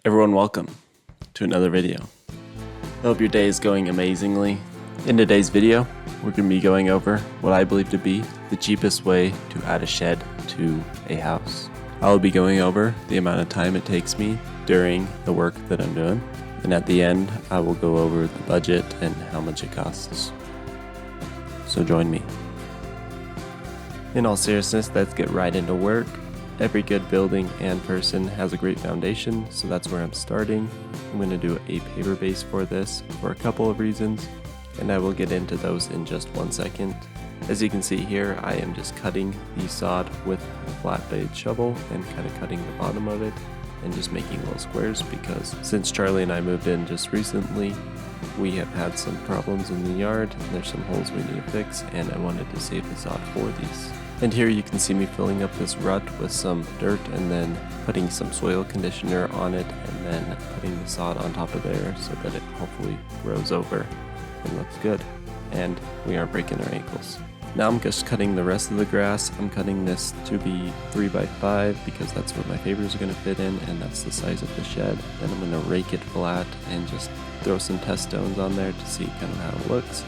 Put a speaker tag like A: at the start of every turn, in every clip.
A: Everyone, welcome to another video. I hope your day is going amazingly. In today's video, we're going to be going over what I believe to be the cheapest way to add a shed to a house. I will be going over the amount of time it takes me during the work that I'm doing, and at the end, I will go over the budget and how much it costs. So join me. In all seriousness, let's get right into work. Every good building and person has a great foundation, so that's where I'm starting. I'm going to do a paper base for this for a couple of reasons, and I will get into those in just 1 second. As you can see here, I am just cutting the sod with a flat blade shovel and kind of cutting the bottom of it and just making little squares, because since Charlie and I moved in just recently, we have had some problems in the yard. There's some holes we need to fix, and I wanted to save the sod for these. And here you can see me filling up this rut with some dirt and then putting some soil conditioner on it and then putting the sod on top of there so that it hopefully grows over and looks good and we aren't breaking our ankles. Now I'm just cutting the rest of the grass. I'm cutting this to be 3x5 because that's where my pavers are going to fit in, and that's the size of the shed. Then I'm going to rake it flat and just throw some test stones on there to see kind of how it looks.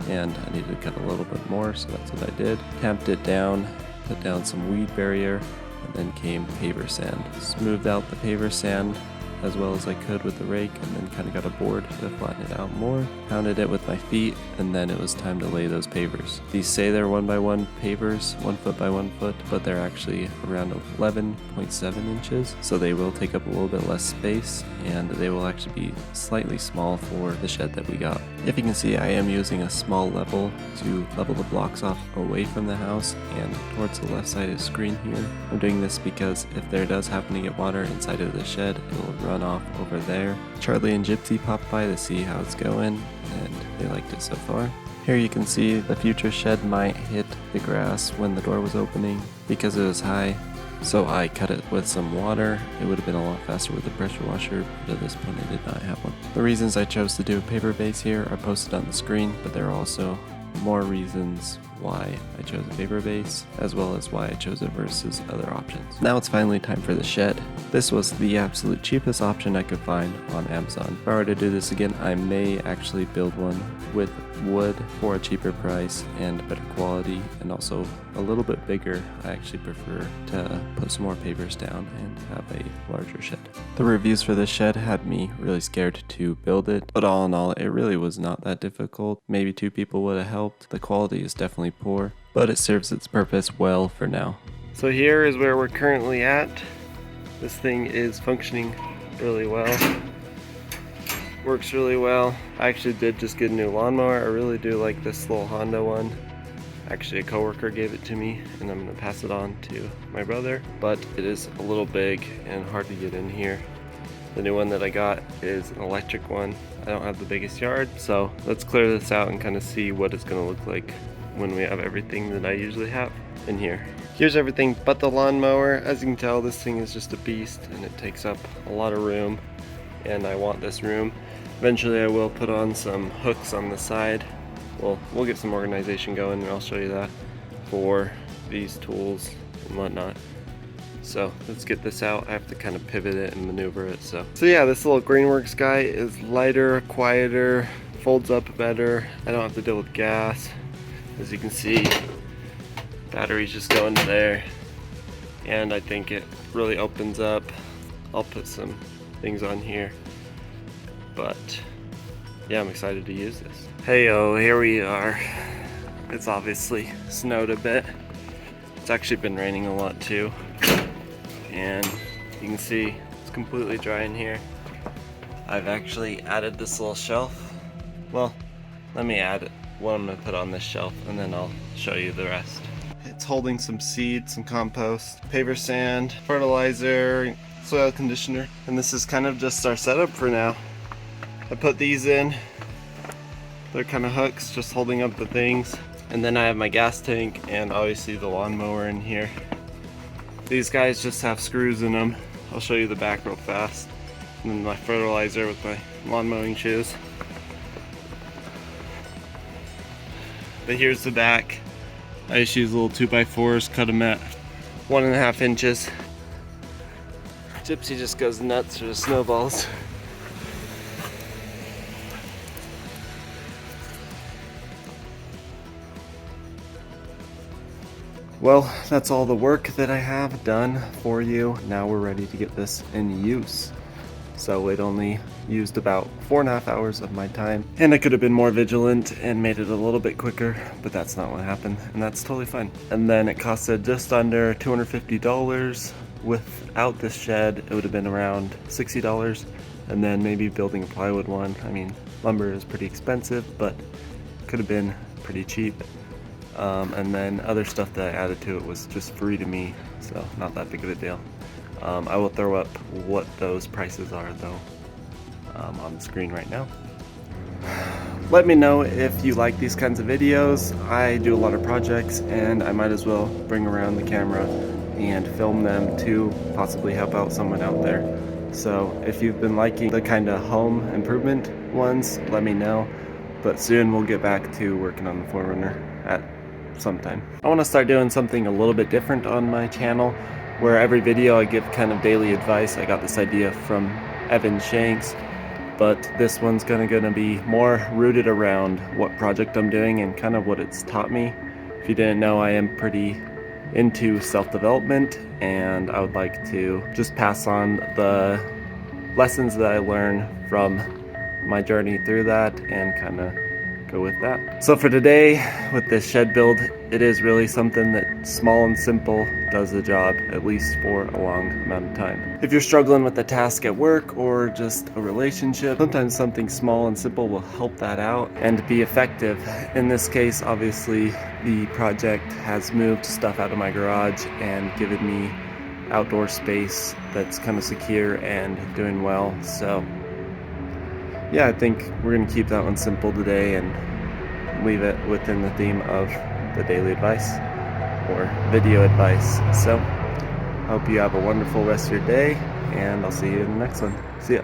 A: And I needed to cut a little bit more, so that's what I did. Tamped it down, put down some weed barrier, and then came paver sand. Smoothed out the paver sand as well as I could with the rake, and then kind of got a board to flatten it out more. Pounded it with my feet, and then it was time to lay those pavers. These say they're 1x1 pavers, 1 foot by 1 foot, but they're actually around 11.7 inches, so they will take up a little bit less space, and they will actually be slightly small for the shed that we got. If you can see, I am using a small level to level the blocks off away from the house and towards the left side of the screen here. I'm doing this because if there does happen to get water inside of the shed, it will run off over there. Charlie and Gypsy popped by to see how it's going, and they liked it so far. Here you can see the future shed might hit the grass when the door was opening because it was high. So I cut it with some water. It would have been a lot faster with a pressure washer, but at this point I did not have one. The reasons I chose to do a paper base here are posted on the screen, but there are also more reasons why I chose a paper base, as well as why I chose it versus other options. Now it's finally time for the shed. This was the absolute cheapest option I could find on Amazon. If I were to do this again, I may actually build one with wood for a cheaper price and better quality, and also a little bit bigger. I actually prefer to put some more papers down and have a larger shed. The reviews for this shed had me really scared to build it, but all in all, it really was not that difficult. Maybe 2 people would have helped. The quality is definitely poor, but it serves its purpose well for now. So here is where we're currently at. This thing is functioning really well. Works really well. I actually did just get a new lawnmower. I really do like this little Honda one. Actually, a coworker gave it to me, and I'm gonna pass it on to my brother, but it is a little big and hard to get in here. The new one that I got is an electric one. I don't have the biggest yard, so let's clear this out and kind of see what it's gonna look like when we have everything that I usually have in here. Here's everything but the lawnmower. As you can tell, this thing is just a beast and it takes up a lot of room, and I want this room. Eventually I will put on some hooks on the side. Well, we'll get some organization going, and I'll show you that for these tools and whatnot. So let's get this out. I have to kind of pivot it and maneuver it. So yeah, this little Greenworks guy is lighter, quieter, folds up better. I don't have to deal with gas. As you can see, batteries just go into there, and I think it really opens up. I'll put some things on here, but yeah, I'm excited to use this. Hey-o, here we are. It's obviously snowed a bit. It's actually been raining a lot too, and you can see it's completely dry in here. I've actually added this little shelf. Well, let me add what I'm gonna put on this shelf, and then I'll show you the rest. It's holding some seed, some compost, paver sand, fertilizer, soil conditioner, and this is kind of just our setup for now. I put these in. They're kind of hooks, just holding up the things. And then I have my gas tank and obviously the lawnmower in here. These guys just have screws in them. I'll show you the back real fast. And then my fertilizer with my lawn mowing shoes. But here's the back. I just use little 2x4s, cut them at 1.5 inches. Gypsy just goes nuts for the snowballs. Well, that's all the work that I have done for you. Now we're ready to get this in use. So it only used about 4.5 hours of my time, and I could have been more vigilant and made it a little bit quicker, but that's not what happened, and that's totally fine. And then it costed just under $250. Without this shed, it would have been around $60, and then maybe building a plywood one. I mean, lumber is pretty expensive, but could have been pretty cheap. And then other stuff that I added to it was just free to me, so not that big of a deal. I will throw up what those prices are though on the screen right now. Let me know if you like these kinds of videos. I do a lot of projects and I might as well bring around the camera and film them to possibly help out someone out there. So if you've been liking the kind of home improvement ones, let me know. But soon we'll get back to working on the 4Runner at some time. I want to start doing something a little bit different on my channel, where every video I give kind of daily advice. I got this idea from Evan Shanks, but this one's gonna be more rooted around what project I'm doing and kind of what it's taught me. If you didn't know, I am pretty into self-development, and I would like to just pass on the lessons that I learned from my journey through that and kind of go with that. So for today, with this shed build, it is really something that small and simple does the job, at least for a long amount of time. If you're struggling with a task at work or just a relationship, sometimes something small and simple will help that out and be effective. In this case, obviously, the project has moved stuff out of my garage and given me outdoor space that's kind of secure and doing well. So yeah, I think we're going to keep that one simple today and leave it within the theme of the daily advice or video advice. So, hope you have a wonderful rest of your day, and I'll see you in the next one. See ya.